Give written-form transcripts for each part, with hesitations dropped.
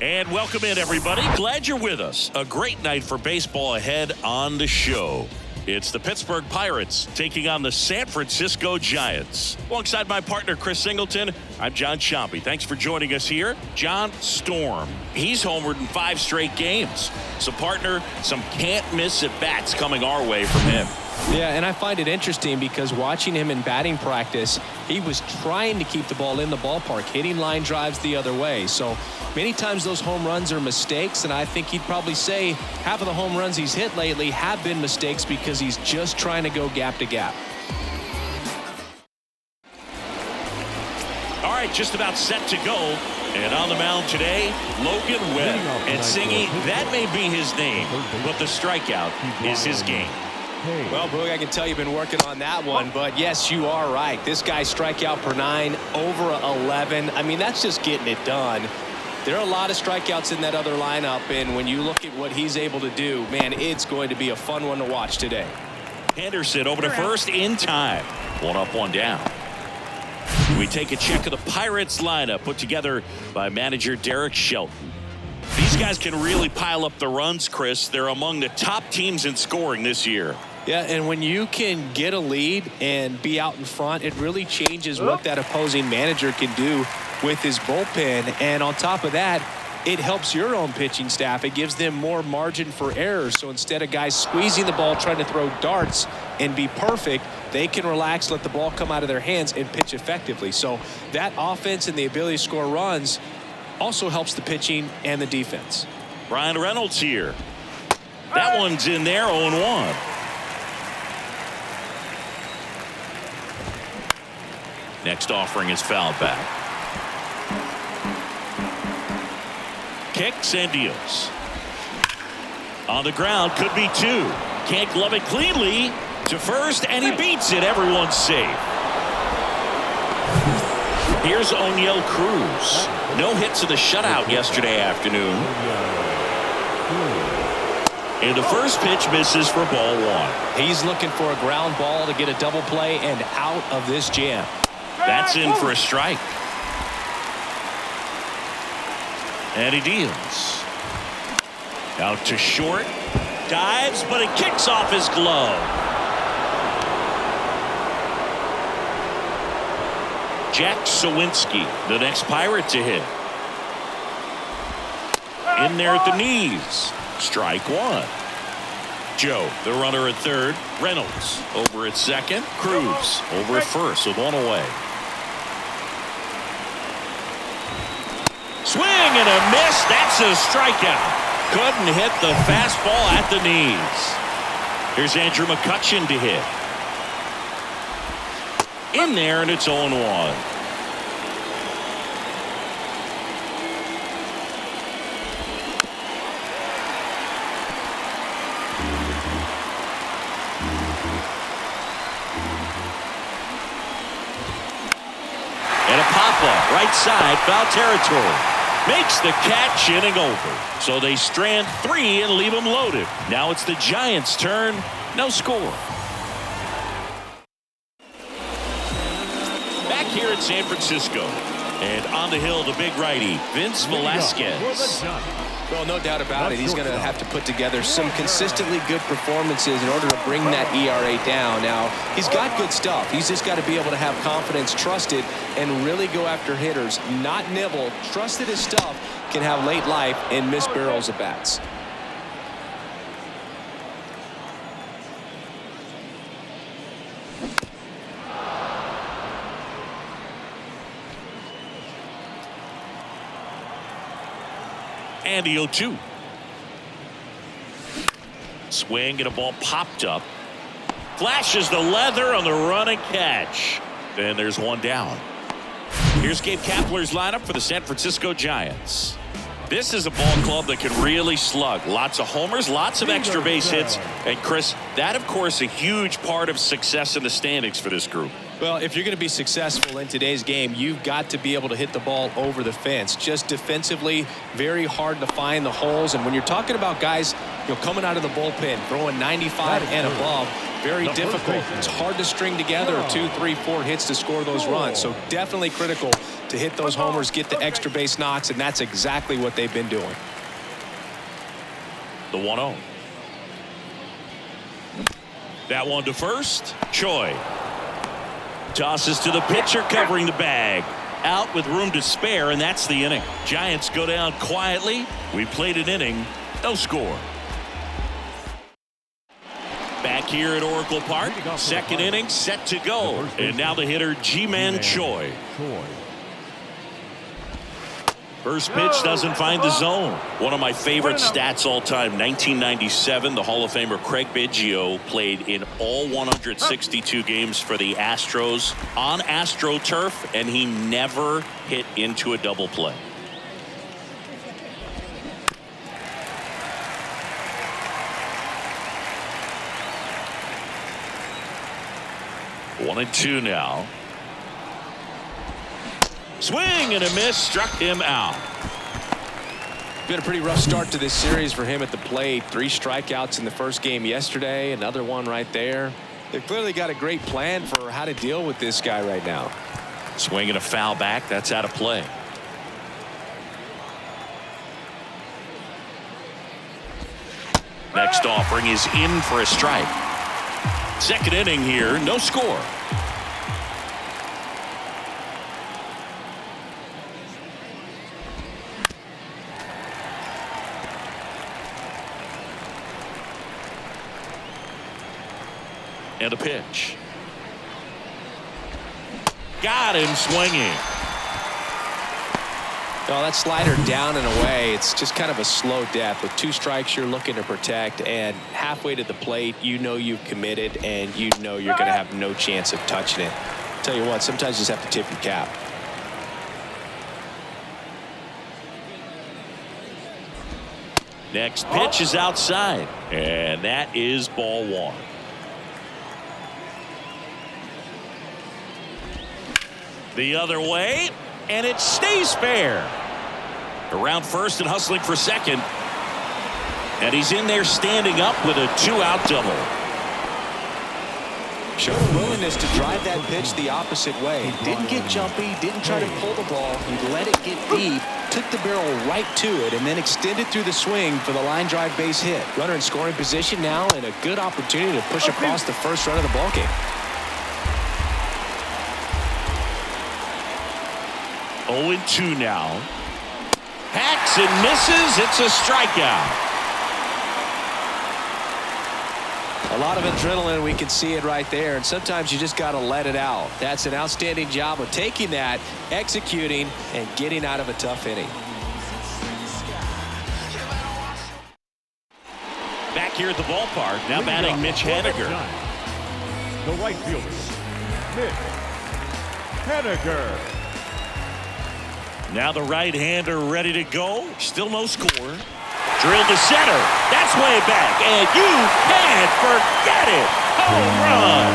And welcome in, everybody. Glad you're with us. A great night for baseball ahead on the show. It's the Pittsburgh Pirates taking on the San Francisco Giants. Alongside my partner, Chris Singleton, I'm John Chompy. Thanks for joining us here. John Storm. He's homered in 5 straight games. So, partner, some can't-miss at-bats coming our way from him. Yeah, and I find it interesting because watching him in batting practice, he was trying to keep the ball in the ballpark, hitting line drives the other way. So many times those home runs are mistakes, and I think he'd probably say half of the home runs he's hit lately have been mistakes because he's just trying to go gap to gap. All right, just about set to go. And on the mound today, Logan Webb. And Singy, that may be his name, but the strikeout is his game. Well, Boog, I can tell you've been working on that one, but yes, you are right. This guy's strikeout per 9, over 11. I mean, that's just getting it done. There are a lot of strikeouts in that other lineup, and when you look at what he's able to do, man, it's going to be a fun one to watch today. Henderson over to first in time. 1 up, 1 down. We take a check of the Pirates lineup put together by manager Derek Shelton. These guys can really pile up the runs, Chris. They're among the top teams in scoring this year. Yeah, and when you can get a lead and be out in front, it really changes what that opposing manager can do with his bullpen. And on top of that, it helps your own pitching staff. It gives them more margin for error. So instead of guys squeezing the ball, trying to throw darts and be perfect, they can relax, let the ball come out of their hands and pitch effectively. So that offense and the ability to score runs also helps the pitching and the defense. Brian Reynolds here. That one's in there, 0-1. Next offering is fouled back. Kicks and deals. On the ground, could be 2. Can't glove it cleanly to first, and he beats it. Everyone's safe. Here's Oneil Cruz. No hits in the shutout yesterday afternoon. And the first pitch misses for ball 1. He's looking for a ground ball to get a double play and out of this jam. That's in for a strike. And he deals. Out to short. Dives, but it kicks off his glove. Jack Suwinski, the next Pirate to hit. In there at the knees. Strike 1. Joe, the runner at third. Reynolds over at second. Cruz over at first with 1 away. Swing and a miss. That's a strikeout. Couldn't hit the fastball at the knees. Here's Andrew McCutchen to hit. In there, and it's 0-1. And a pop-up, right side, foul territory. Makes the catch, inning over. So they strand 3 and leave them loaded. Now it's the Giants' turn. No score. Back here at San Francisco. And on the hill, the big righty, Vince Velasquez. Well, no doubt about it. He's going to have to put together some consistently good performances in order to bring that ERA down. Now, he's got good stuff. He's just got to be able to have confidence, trust it, and really go after hitters, not nibble. Trust that his stuff can have late life and miss barrels of bats. And the 0-2. Swing and a ball popped up. Flashes the leather on the run and catch. And there's 1 down. Here's Gabe Kapler's lineup for the San Francisco Giants. This is a ball club that can really slug. Lots of homers, lots of extra base hits. And Chris, that of course a huge part of success in the standings for this group. Well, if you're going to be successful in today's game, you've got to be able to hit the ball over the fence. Just defensively, very hard to find the holes. And when you're talking about guys, coming out of the bullpen, throwing 95 and above, very difficult. It's hard to string together 2, 3, 4 hits to score those runs. So definitely critical to hit those homers, get the extra base knocks, and that's exactly what they've been doing. The 1-0. That one to first. Choi tosses to the pitcher, covering the bag. Out with room to spare, and that's the inning. Giants go down quietly. We played an inning, no score. Back here at Oracle Park, second inning set to go. And now the hitter, Ji-Man Choi. First pitch doesn't find the zone. One of my favorite stats all time, 1997, the Hall of Famer Craig Biggio played in all 162 games for the Astros on AstroTurf, and he never hit into a double play. One and two now. Swing and a miss, struck him out. Been a pretty rough start to this series for him at the plate. 3 strikeouts in the first game yesterday, another one right there. They've clearly got a great plan for how to deal with this guy right now. Swing and a foul back, that's out of play. Next offering is in for a strike. Second inning here, no score. And a pitch. Got him swinging. Oh, that slider down and away. It's just kind of a slow death. With 2 strikes, you're looking to protect, and halfway to the plate, you know you've committed, and you know you're going to have no chance of touching it. Tell you what, sometimes you just have to tip your cap. Next pitch is outside, and that is ball 1. The other way, and it stays fair. Around first and hustling for second. And he's in there standing up with a 2-out double. Showed a willingness to drive that pitch the opposite way. Didn't get jumpy, didn't try to pull the ball. He let it get deep, took the barrel right to it, and then extended through the swing for the line drive base hit. Runner in scoring position now, and a good opportunity to push across the first run of the ballgame. 0-2 now. Hacks and misses. It's a strikeout. A lot of adrenaline. We can see it right there. And sometimes you just got to let it out. That's an outstanding job of taking that, executing, and getting out of a tough inning. Back here at the ballpark. Now batting Mitch Haniger. The right fielder, Mitch Haniger. Now the right-hander ready to go. Still no score. Drilled to center. That's way back. And you can't forget it. Home run.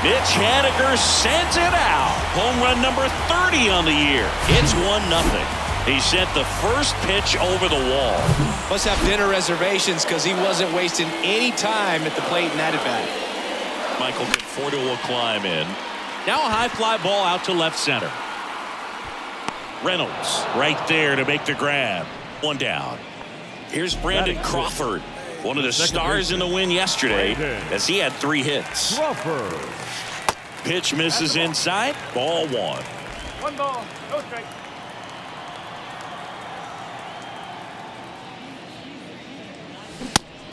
Mitch Haniger sends it out. Home run number 30 on the year. It's 1-0. He sent the first pitch over the wall. Must have dinner reservations because he wasn't wasting any time at the plate in that at-bat. Michael Conforto will climb in. Now a high fly ball out to left center. Reynolds right there to make the grab. 1 down. Here's Brandon Crawford, one of the stars in the win yesterday, as he had 3 hits. Crawford. Pitch misses inside. Ball 1. 1 ball, no strike.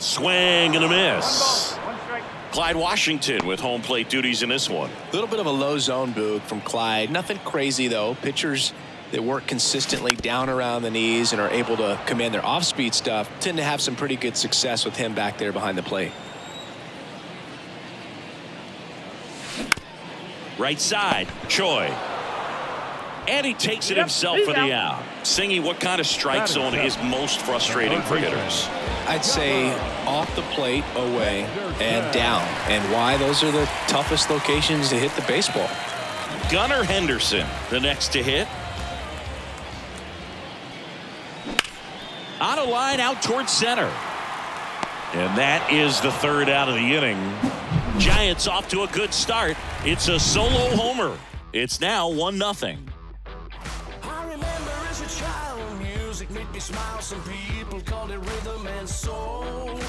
Swing and a miss. 1 strike. Clyde Washington with home plate duties in this one. A little bit of a low zone boog from Clyde. Nothing crazy, though. Pitchers that work consistently down around the knees and are able to command their off-speed stuff tend to have some pretty good success with him back there behind the plate. Right side, Choi. And he takes it himself for the out. Singy, what kind of strike zone is most frustrating for hitters? I'd say off the plate, away, and down. And why? Those are the toughest locations to hit the baseball. Gunnar Henderson, the next to hit. On a line out towards center. And that is the third out of the inning. Giants off to a good start. It's a solo homer. It's now 1-0. I remember as a child, music made me smile. Some people called it rhythm and soul.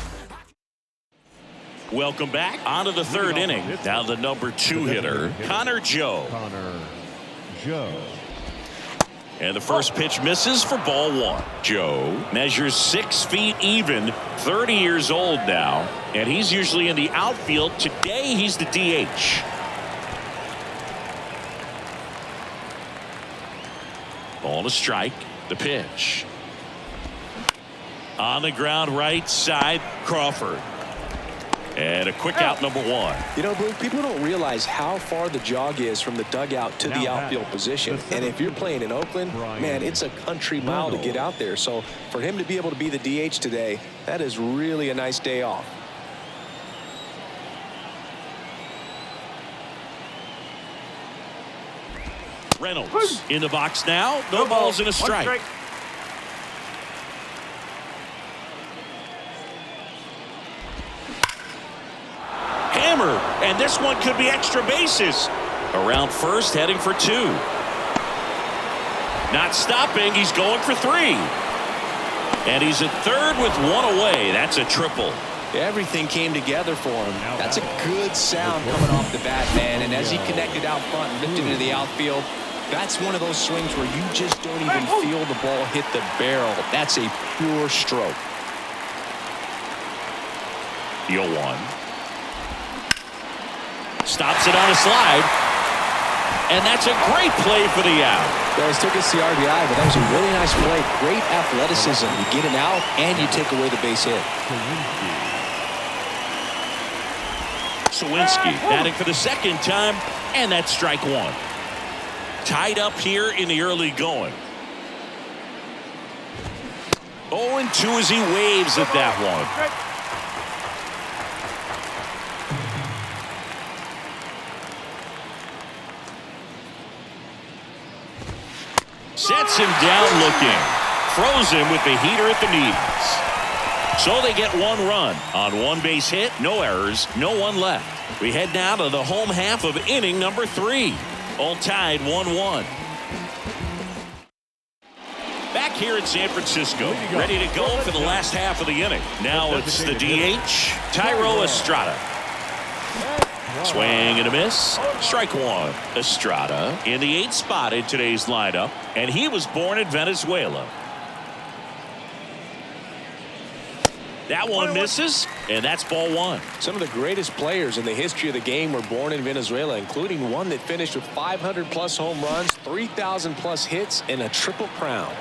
Welcome back. On to the third inning. Now the number 2 hitter, Connor Joe. Connor Joe. And the first pitch misses for ball 1. Joe measures 6 feet even, 30 years old now, and he's usually in the outfield. Today he's the DH. Ball to strike. The pitch. On the ground right side, Crawford. And a quick out, number 1. You know, Blue, people don't realize how far the jog is from the dugout to the outfield position. And if you're playing in Oakland, man, it's a country mile to get out there. So for him to be able to be the DH today, that is really a nice day off. Reynolds in the box now. No balls and a strike. Hammered, and this one could be extra bases. Around first, heading for 2. Not stopping, he's going for 3. And he's at third with 1 away. That's a triple. Everything came together for him. That's a good sound coming off the bat, man. And as he connected out front and lifted into the outfield, that's one of those swings where you just don't even feel the ball hit the barrel. That's a pure stroke. The 0-1. Stops it on a slide. And that's a great play for the out. Well, he still gets the RBI, but that was a really nice play. Great athleticism. You get him out, and you take away the base hit. Sawinski batting for the second time, and that's strike 1. Tied up here in the early going. 0-2 as he waves at that one. Sets him down looking. Throws him with the heater at the knees. So they get 1 run on 1 base hit, no errors, no one left. We head now to the home half of inning number 3. All tied 1-1. Back here in San Francisco, ready to go for the last half of the inning. Now it's the DH, Thairo Estrada. Swing and a miss. Strike 1. Estrada in the 8th spot in today's lineup, and he was born in Venezuela. That one misses, and that's ball 1. Some of the greatest players in the history of the game were born in Venezuela, including one that finished with 500-plus home runs, 3,000-plus hits, and a triple crown.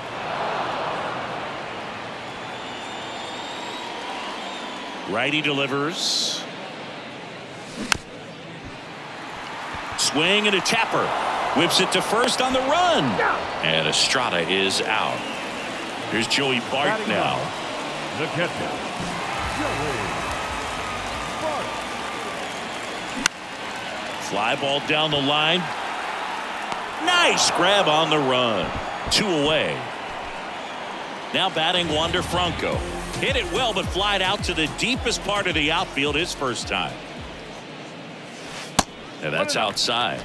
Righty delivers. Swing and a tapper. Whips it to first on the run. And Estrada is out. Here's Joey Bart now. The catcher, Joey Bart. Fly ball down the line. Nice grab on the run. 2 away. Now batting Wander Franco. Hit it well, but flied out to the deepest part of the outfield his first time. And that's outside.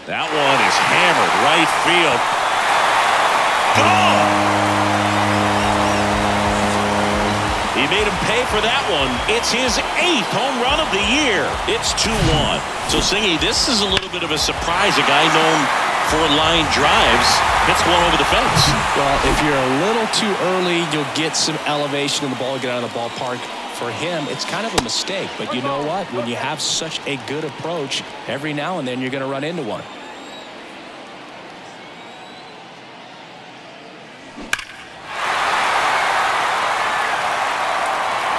That one is hammered right field. Gone! He made him pay for that one. It's his 8th home run of the year. It's 2-1. So, Singy, this is a little bit of a surprise. A guy known for line drives hits one over the fence. Well, if you're a little too early, you'll get some elevation in the ball, get out of the ballpark. For him, it's kind of a mistake. But you know what? When you have such a good approach, every now and then you're going to run into one.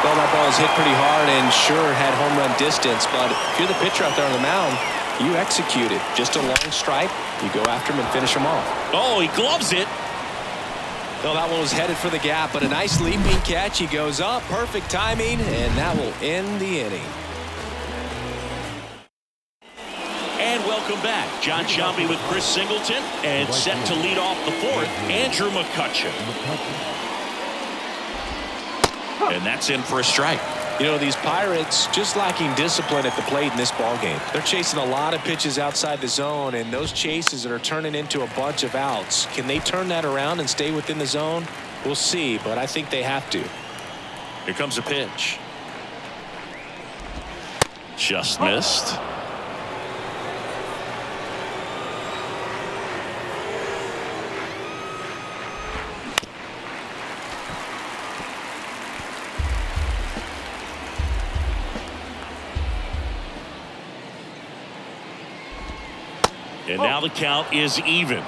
Well, that ball is hit pretty hard and sure had home run distance. But if you're the pitcher out there on the mound, you execute it. Just a long strike. You go after him and finish him off. Oh, he gloves it. Well, that one was headed for the gap, but a nice leaping catch. He goes up, perfect timing, and that will end the inning. And And welcome back. John Sciambi with Chris Singleton. And set to lead off the fourth, Andrew McCutchen. And that's in for a strike. You know, these Pirates just lacking discipline at the plate in this ballgame. They're chasing a lot of pitches outside the zone, and those chases are turning into a bunch of outs. Can they turn that around and stay within the zone? We'll see, but I think they have to. Here comes a pitch. Just missed. And now the count is even.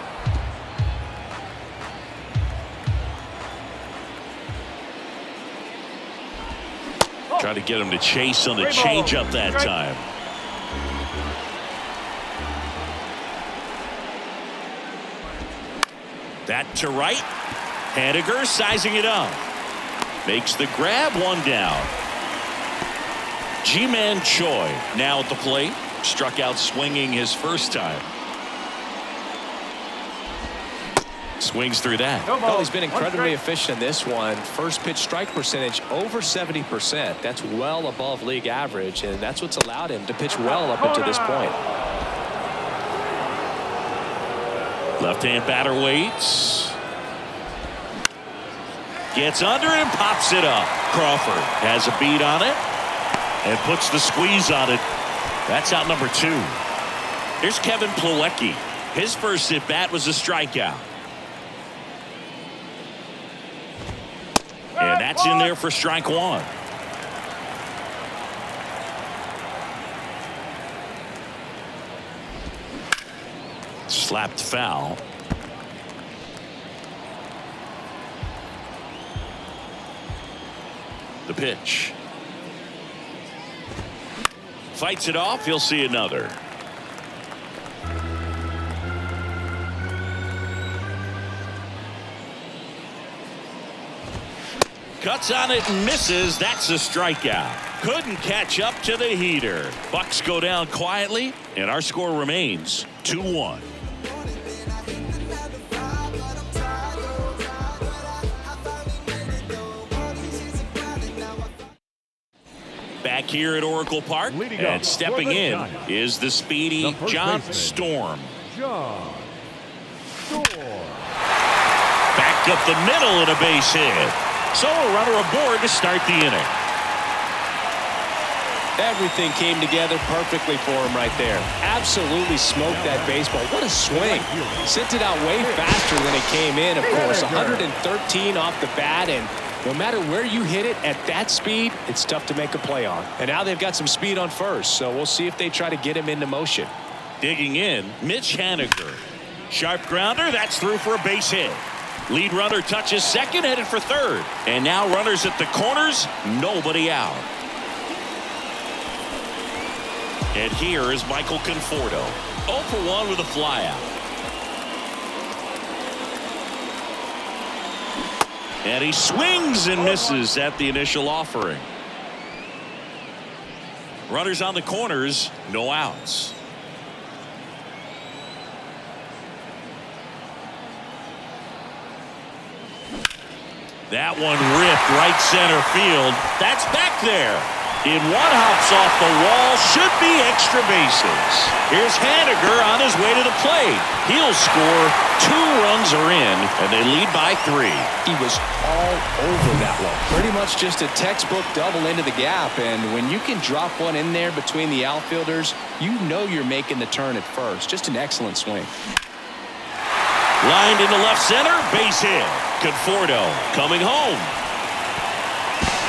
Try to get him to chase on the changeup that time. That to right. Haniger sizing it up. Makes the grab, one down. Ji-Man Choi now at the plate. Struck out swinging his first time. Swings through that. Well, he's been incredibly efficient in this one. First pitch strike percentage over 70%. That's well above league average, and that's what's allowed him to pitch well up until this point. Left-hand batter waits. Gets under and pops it up. Crawford has a beat on it and puts the squeeze on it. That's out number 2. Here's Kevin Plawecki. His first at bat was a strikeout. And that's in there for strike 1. Slapped foul. The pitch. Fights it off. He'll see another. Cuts on it and misses. That's a strikeout. Couldn't catch up to the heater. Bucks go down quietly, and our score remains 2-1. Back here at Oracle Park, and stepping in is the speedy John Storm. John Storm. Back up the middle and a base hit. So a runner aboard to start the inning. Everything came together perfectly for him right there. Absolutely smoked that baseball. What a swing. Sent it out way faster than it came in, of course. 113 off the bat, and no matter where you hit it at that speed, it's tough to make a play on. And now they've got some speed on first, so we'll see if they try to get him into motion. Digging in, Mitch Haniger. Sharp grounder, that's through for a base hit. Lead runner touches second, headed for third. And now runners at the corners, nobody out. And here is Michael Conforto. 0 for 1 with a flyout. And he swings and misses at the initial offering. Runners on the corners, no outs. That one ripped right center field. That's back there. In one, hops off the wall. Should be extra bases. Here's Haniger on his way to the plate. He'll score. 2 runs are in, and they lead by 3. He was all over that one. Pretty much just a textbook double into the gap, and when you can drop one in there between the outfielders, you know you're making the turn at first. Just an excellent swing. Lined into left center, base hit. Conforto coming home.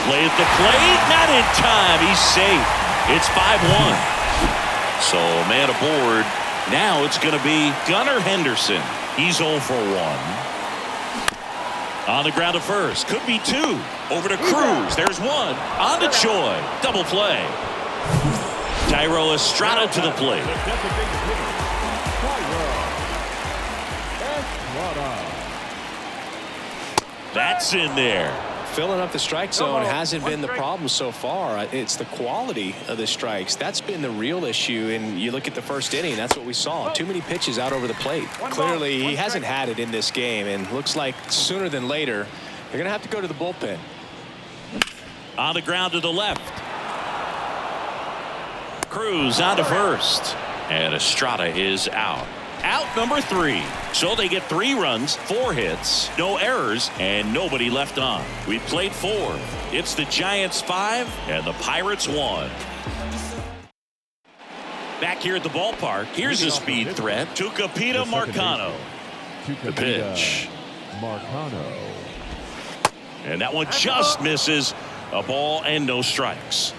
Play at the plate, not in time. He's safe. It's 5-1. So man aboard. Now it's going to be Gunnar Henderson. He's 0 for 1. On the ground to first. Could be 2. Over to Cruz. There's 1. On to Choi. Double play. Thairo Estrada to the plate. That's in there. Filling up the strike zone hasn't been the problem so far. It's the quality of the strikes. That's been the real issue. And you look at the first inning, that's what we saw. Too many pitches out over the plate. Clearly, he hasn't had it in this game. And looks like sooner than later, they're going to have to go to the bullpen. On the ground to the left. Cruz on to first. And Estrada is out. Out number 3. So they get 3 runs, 4 hits, no errors, and nobody left on. We played 4. It's the Giants 5 and the Pirates 1. Back here at the ballpark, here's a speed threat. Tucupita Marcano. The pitch. Marcano. And that one just misses. A ball and no strikes.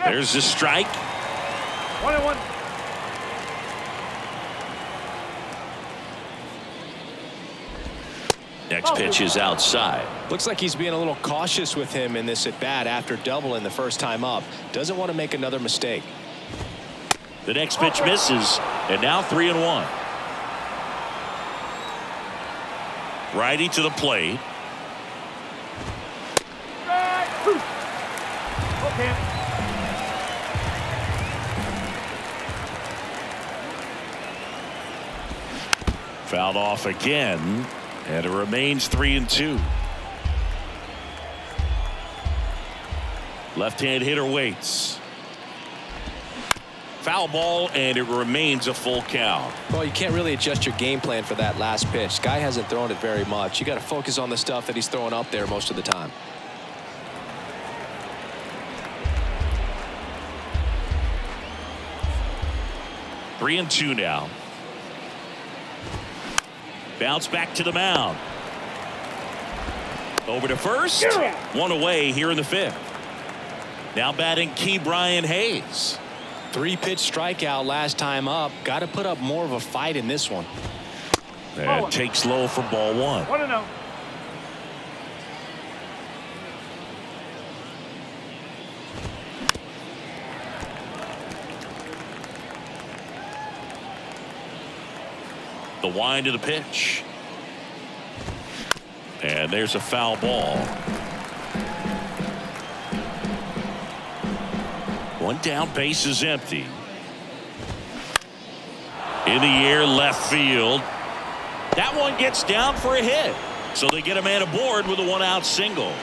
There's the strike. 1-1. Next pitch is outside. Looks like he's being a little cautious with him in this at bat after doubling the first time up. Doesn't want to make another mistake. The next pitch misses, and now 3-1. Righty to the plate. Okay. Fouled off again, and it remains 3-2. Left-hand hitter waits. Foul ball, and it remains a full count. Well, you can't really adjust your game plan for that last pitch. Guy hasn't thrown it very much. You got to focus on the stuff that he's throwing up there most of the time. Three and 2 now. Bounce back to the mound. Over to first. One away here in the 5th. Now batting Ke'Bryan Hayes. 3-pitch strikeout last time up. Got to put up more of a fight in this one. And takes low for ball 1. 1-0. The wind of the pitch. And there's a foul ball. One down, base is empty. In the air, left field. That one gets down for a hit. So they get a man aboard with a 1-out single.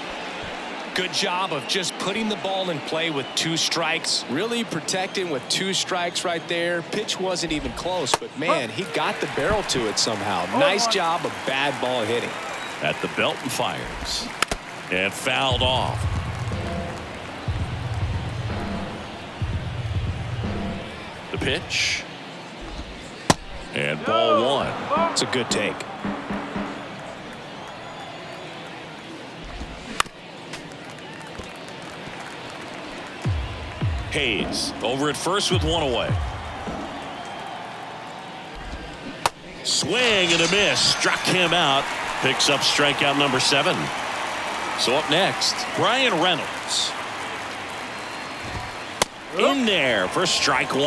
Good job of just putting the ball in play with 2 strikes. Really protecting with 2 strikes right there. Pitch wasn't even close, but man, he got the barrel to it somehow. Nice job of bad ball hitting. At the belt and fires. And fouled off. The pitch. And ball 1. It's a good take. Hayes over at first with 1 away. Swing and a miss. Struck him out. Picks up strikeout number 7. So up next, Bryan Reynolds. In there for strike 1.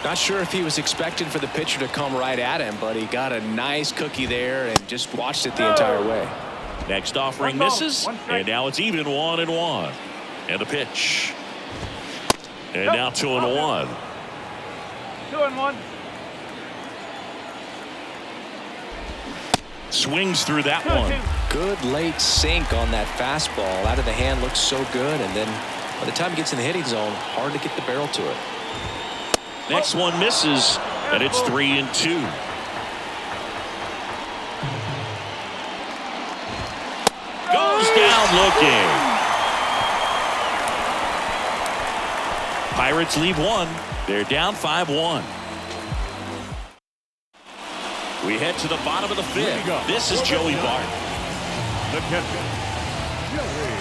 Not sure if he was expecting for the pitcher to come right at him, but he got a nice cookie there and just watched it the entire way. Next offering misses, and now it's even 1-1. And the pitch. And now 2-1. 2-1. Swings through that one. Good late sink on that fastball. Out of the hand, looks so good, and then by the time he gets in the hitting zone, hard to get the barrel to it. Next one misses, and it's 3-2. Goes down looking. Pirates lead 1. They're down 5-1. We head to the bottom of the 5th. This is Joey Bart. The catcher, Joey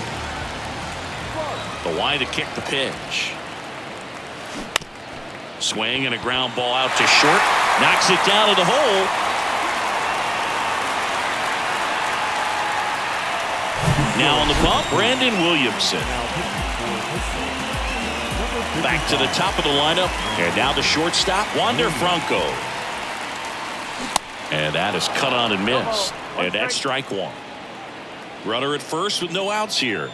Bart. The wind to kick the pitch. Swing and a ground ball out to short. Knocks it down to the hole. Now on the bump, Brandon Williamson. Back to the top of the lineup. And now the shortstop, Wander Franco. And that is cut on and missed. And that's strike one. Runner at first with no outs here.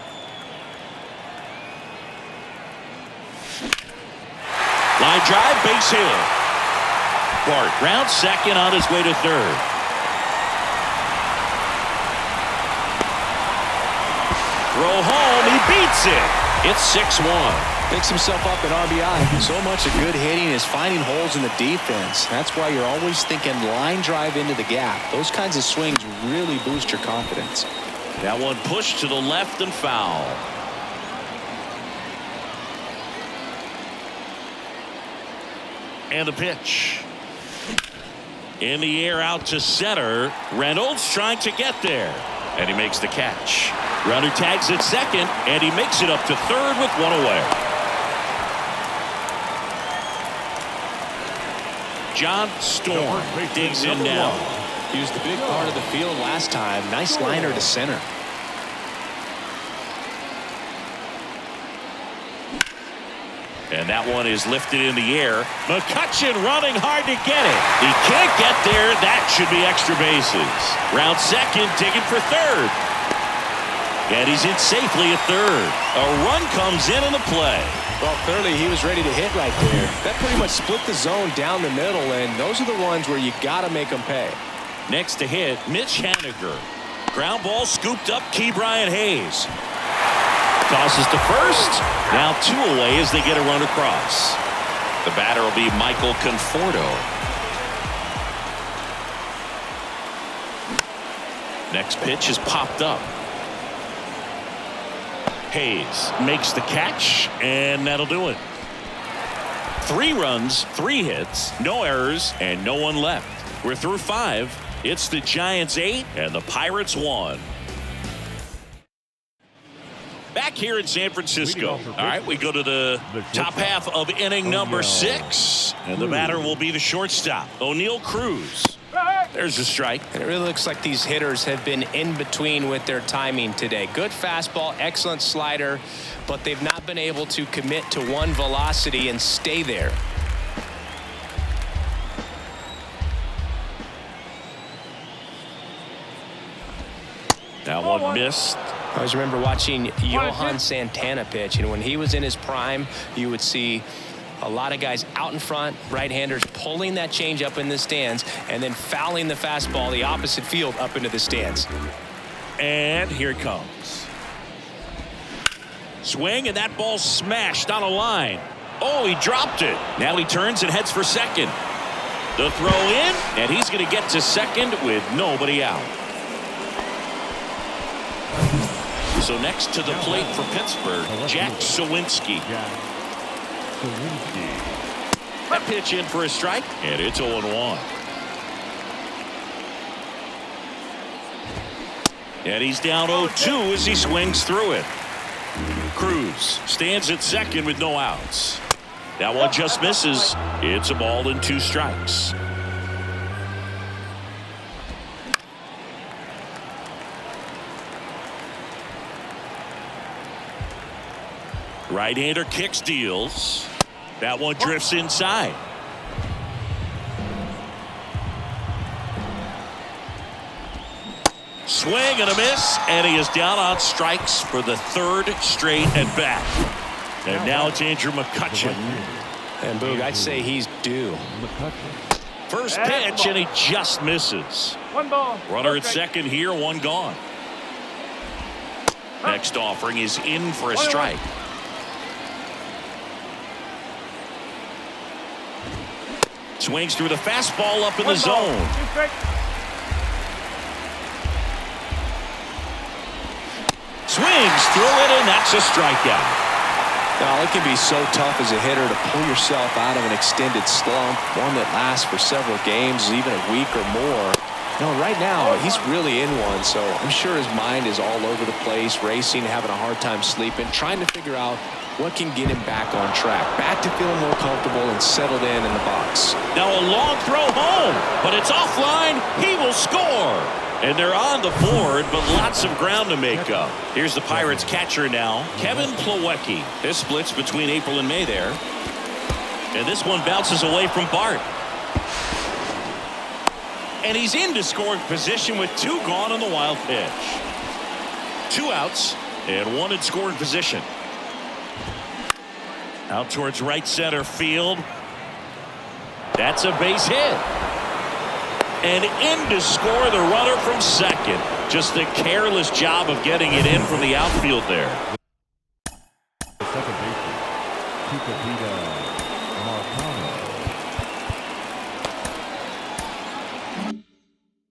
Line drive, base hit. Bart round second on his way to third. Throw home, he beats it. It's 6-1. Picks himself up at RBI. So much of good hitting is finding holes in the defense. That's why you're always thinking line drive into the gap. Those kinds of swings really boost your confidence. That one pushed to the left and foul. And a pitch. In the air out to center. Reynolds trying to get there. And he makes the catch. Runner tags at second, and he makes it up to third with one away. John Storm digs in now. He was the big part of the field last time. Nice liner to center. And that one is lifted in the air. McCutchen running hard to get it. He can't get there. That should be extra bases. Round second, digging for third. And he's in safely at third. A run comes in the play. Well, clearly he was ready to hit right there. That pretty much split the zone down the middle, and those are the ones where you got to make them pay. Next to hit, Mitch Haniger. Ground ball scooped up, Ke'Bryan Hayes. Tosses to first. Now two away as they get a run across. The batter will be Michael Conforto. Next pitch is popped up. Hayes makes the catch, and that'll do it. 3 runs, 3 hits, no errors, and no one left. We're through 5. It's the Giants 8 and the Pirates 1. Back here in San Francisco. All right, we go to the top half of inning number 6. And the batter will be the shortstop, O'Neal Cruz. There's a strike. And it really looks like these hitters have been in between with their timing today. Good fastball, excellent slider, but they've not been able to commit to one velocity and stay there. That one missed. I always remember watching Johan Santana pitch, and when he was in his prime, you would see a lot of guys out in front, right-handers pulling that change up in the stands and then fouling the fastball the opposite field up into the stands. And here it comes. Swing, and that ball smashed on a line. Oh, he dropped it. Now he turns and heads for second. The throw in, and he's going to get to second with nobody out. So next to the plate for Pittsburgh, Jack Suwinski. That pitch in for a strike, and it's 0-1. And he's down 0-2 as he swings through it. Cruz stands at second with no outs. That one just misses. It's a ball and 2 strikes. Right-hander kicks, deals. That one drifts inside. Swing and a miss, and he is down on strikes for the 3rd straight at bat. And now it's Andrew McCutchen. And Boog, I'd say he's due. First pitch, and he just misses. 1 ball. Runner at second here, 1 gone. Next offering is in for a strike. Swings through the fastball up in the zone. Swings through it, and that's a strikeout. Now, it can be so tough as a hitter to pull yourself out of an extended slump, one that lasts for several games, even a week or more. You know, right now, he's really in one, so I'm sure his mind is all over the place, racing, having a hard time sleeping, trying to figure out what can get him back on track, back to feeling more comfortable and settled in the box. Now a long throw home, but it's offline. He will score. And they're on the board, but lots of ground to make up. Here's the Pirates catcher now, Kevin Plawecki. This splits between April and May there. And this one bounces away from Bart. And he's into scoring position with 2 gone on the wild pitch. 2 outs and 1 in scoring position. Out towards right center field. That's a base hit. And in to score the runner from second. Just a careless job of getting it in from the outfield there. Second baseman, Tucupita Marcano.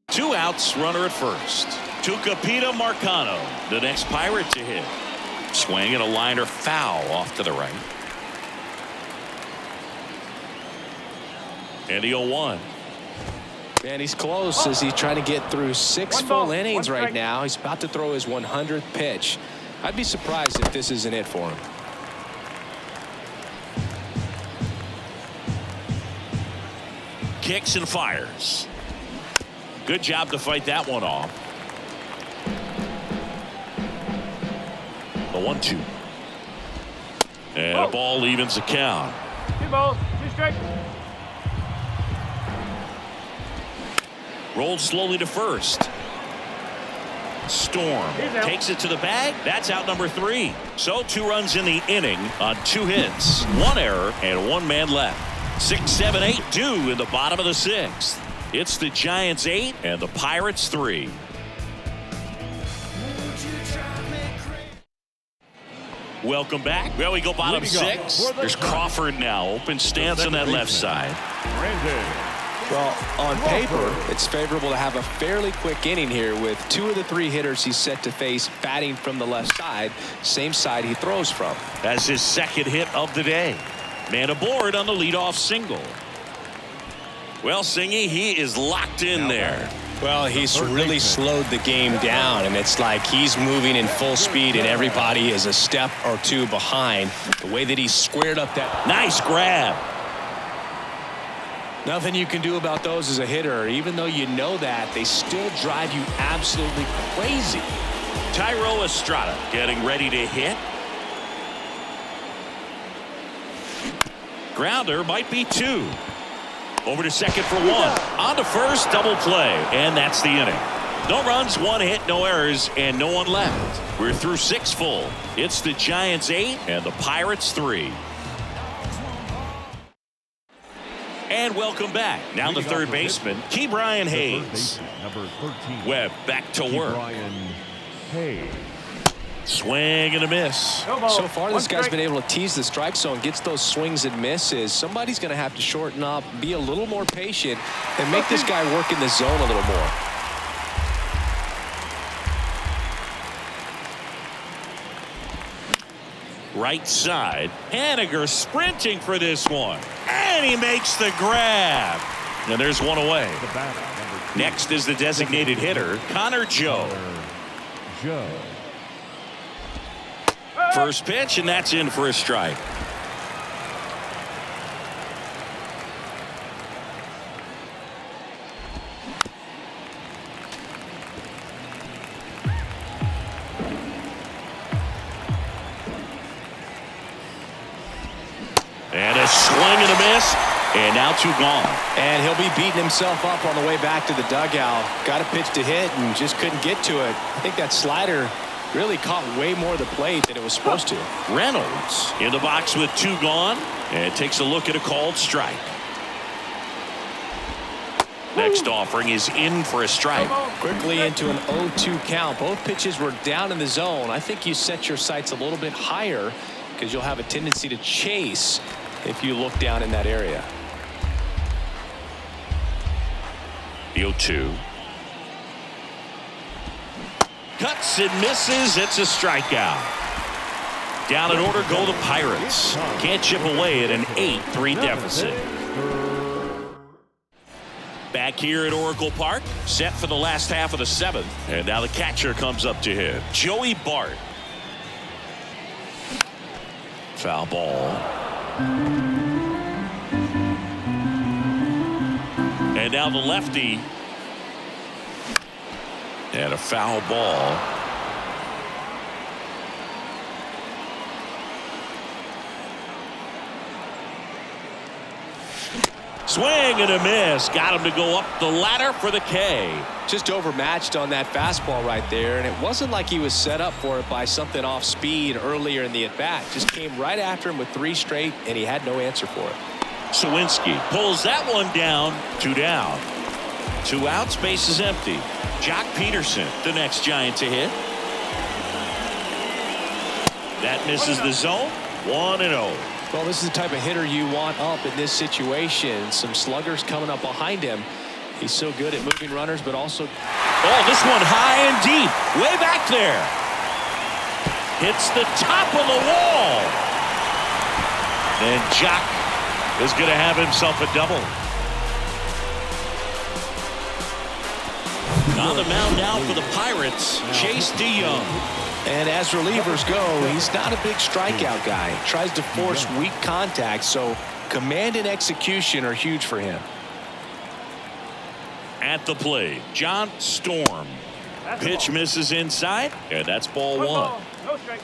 2 outs, runner at first. Tucupita Marcano, the next Pirate to hit. Swing and a liner foul off to the right. And the 0-1. Man, he's close as he's trying to get through 6 full innings right now. He's about to throw his 100th pitch. I'd be surprised if this isn't it for him. Kicks and fires. Good job to fight that one off. The 1-2. And a ball evens the count. 2 balls, 2 strikes. Rolled slowly to first. Storm takes it to the bag. That's out number 3. So 2 runs in the inning on 2 hits, 1 error, and 1 man left. 6, 7, 8 due in the bottom of the 6th. It's the Giants 8 and the Pirates 3. Welcome back. Well, we go bottom 6. There's Crawford now. Open stance on that left side. Well, on paper, it's favorable to have a fairly quick inning here with 2 of the 3 hitters he's set to face batting from the left side, same side he throws from. That's his 2nd hit of the day. Man aboard on the leadoff single. Well, Singy, he is locked in there. Well, he's really slowed the game down, and it's like he's moving in full speed, and everybody is a step or 2 behind. The way that he squared up that. Nice grab. Nothing you can do about those as a hitter. Even though you know that, they still drive you absolutely crazy. Thairo Estrada getting ready to hit. Grounder might be 2. Over to second for 1. On to first, double play. And that's the inning. No runs, 1 hit, no errors, and no one left. We're through 6 full. It's the Giants 8 and the Pirates 3. And welcome back. Now the third baseman, Ke'Bryan Hayes. Number 13. Webb back to work. Ke'Bryan Hayes. Swing and a miss. So far, this guy's been able to tease the strike zone, gets those swings and misses. Somebody's going to have to shorten up, be a little more patient, and make this guy work in the zone a little more. Right side. Haniger sprinting for this one. And he makes the grab. And there's one away. Next is the designated hitter, Connor Joe. First pitch, and that's in for a strike. And a swing and a miss, and now 2 gone. And he'll be beating himself up on the way back to the dugout. Got a pitch to hit and just couldn't get to it. I think that slider really caught way more of the plate than it was supposed to. Reynolds in the box with 2 gone, and takes a look at a called strike. Next offering is in for a strike. Quickly into an 0-2 count. Both pitches were down in the zone. I think you set your sights a little bit higher because you'll have a tendency to chase if you look down in that area. The 0-2. Cuts and misses. It's a strikeout. Down in order go the Pirates. Can't chip away at an 8-3 deficit. Back here at Oracle Park, set for the last half of the 7th. And now the catcher comes up to him, Joey Bart. Foul ball. And now the lefty. And a foul ball. Swing and a miss. Got him to go up the ladder for the K. Just overmatched on that fastball right there, and it wasn't like he was set up for it by something off speed earlier in the at-bat. Just came right after him with 3 straight, and he had no answer for it. Sawinski pulls that one down. 2 down. 2 outs, base is empty. Jock Peterson, the next Giant to hit. That misses the zone. 1-0. Well, this is the type of hitter you want up in this situation. Some sluggers coming up behind him. He's so good at moving runners, but also... Oh, this one high and deep. Way back there. Hits the top of the wall. And Jock is going to have himself a double. On the mound now for the Pirates, Chase DeYoung. And as relievers go, he's not a big strikeout guy. Tries to force weak contact, so command and execution are huge for him. At the plate, John Storm. Pitch misses inside, and that's ball 1. No strike.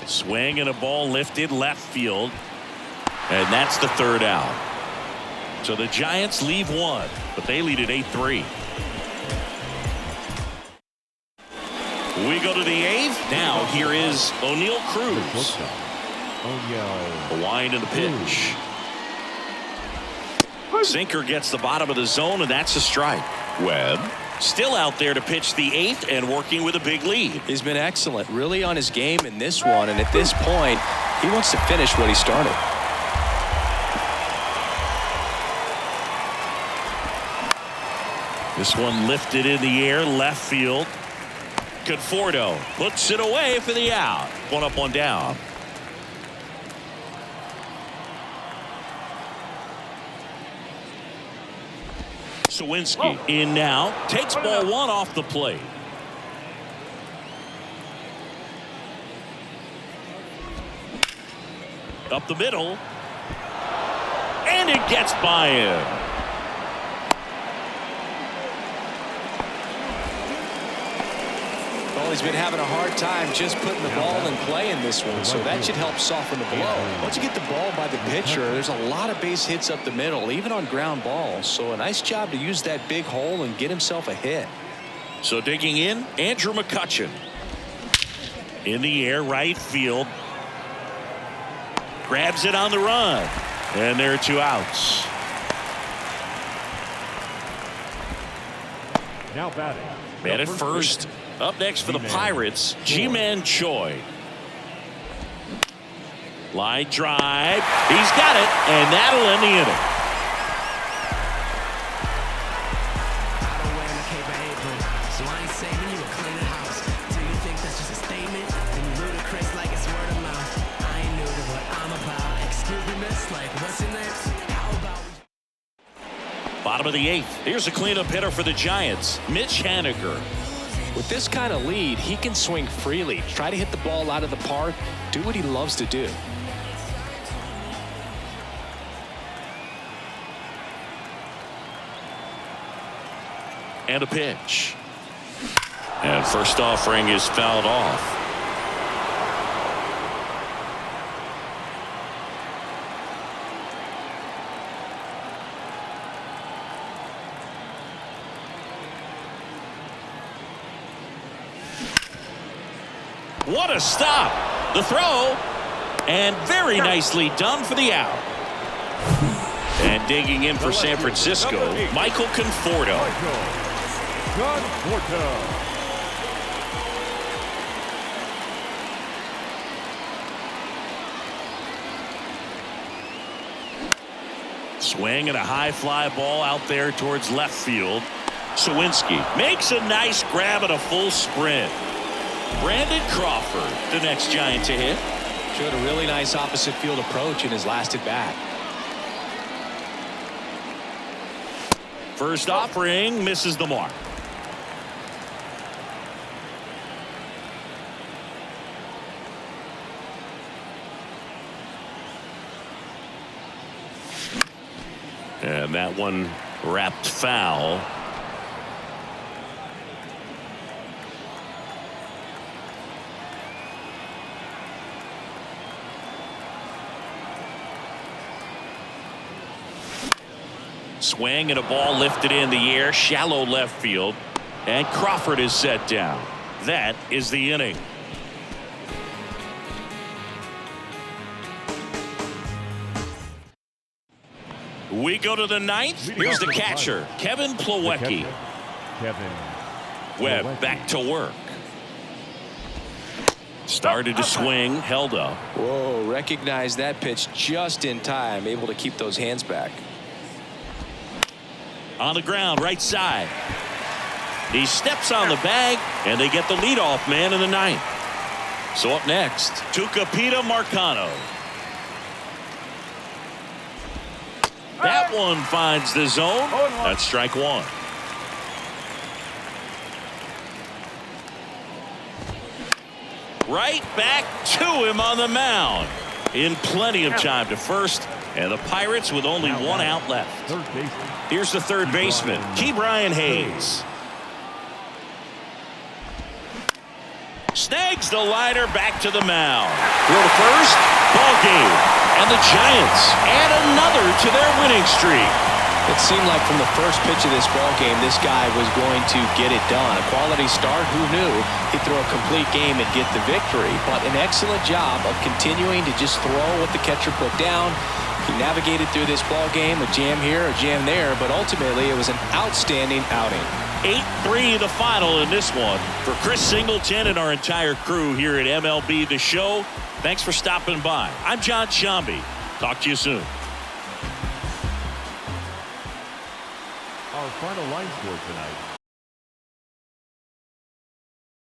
Swing and a ball lifted left field. And that's the 3rd out. So the Giants leave 1, but they lead at 8-3. We go to the 8th. Now here is O'Neal Cruz. O'Neal. A wind and the pitch. Sinker gets the bottom of the zone, and that's a strike. Webb still out there to pitch the 8th and working with a big lead. He's been excellent, really on his game in this one, and at this point, he wants to finish what he started. This one lifted in the air, left field. Conforto puts it away for the out. 1 up, 1 down. Sawinski in now. Takes ball 1 off the plate. Up the middle. And it gets by him. Well, he's been having a hard time just putting the ball in play in this one, so that should help soften the blow. Once you get the ball by the pitcher, there's a lot of base hits up the middle, even on ground balls. So a nice job to use that big hole and get himself a hit. So digging in, Andrew McCutchen. In the air, right field. Grabs it on the run. And there are 2 outs. Now batting. Man at first. Up next for the Pirates, Ji-Man Choi. Line drive. He's got it, and that'll end the inning. I don't wear a cape or apron, so I ain't saving you or clean the house. Do you think that's just a statement? Then you ludicrous like it's word of mouth. I ain't new to what I'm about. Excuse me, miss, like what's your name? How about we... Bottom of the 8th. Here's a cleanup hitter for the Giants, Mitch Haniger. With this kind of lead, he can swing freely, try to hit the ball out of the park, do what he loves to do. And a pitch. And first offering is fouled off. What a stop. The throw. And very nicely done for the out. And digging in for San Francisco, Michael Conforto. Conforto. Swing and a high fly ball out there towards left field. Sawinski makes a nice grab at a full sprint. Brandon Crawford, the next Giant to hit. Showed a really nice opposite field approach in his last at bat. First offering misses the mark. And that one wrapped foul. Swing and a ball lifted in the air, shallow left field, and Crawford is set down. That is the inning. We go to the ninth. Here's the catcher, Kevin Plawecki. Kevin Webb back to work. Started to swing, held up. Whoa, recognize that pitch just in time, able to keep those hands back. On the ground, right side. He steps on the bag, and they get the leadoff man in the ninth. So up next, Tucupita Marcano. That one finds the zone. That's strike one. Right back to him on the mound. In plenty of time to first, and the Pirates with only one out left. Third baseman. Here's the third baseman, Ke'Bryan Hayes. Snags the liner back to the mound. Throw to first, ball game. And the Giants add another to their winning streak. It seemed like from the first pitch of this ball game, this guy was going to get it done. A quality start, who knew? He'd throw a complete game and get the victory. But an excellent job of continuing to just throw what the catcher put down. He navigated through this ball game, a jam here, a jam there, but ultimately it was an outstanding outing. 8-3 the final in this one. For Chris Singleton and our entire crew here at MLB The Show, thanks for stopping by. I'm John Sciambi. Talk to you soon. Our final line score tonight.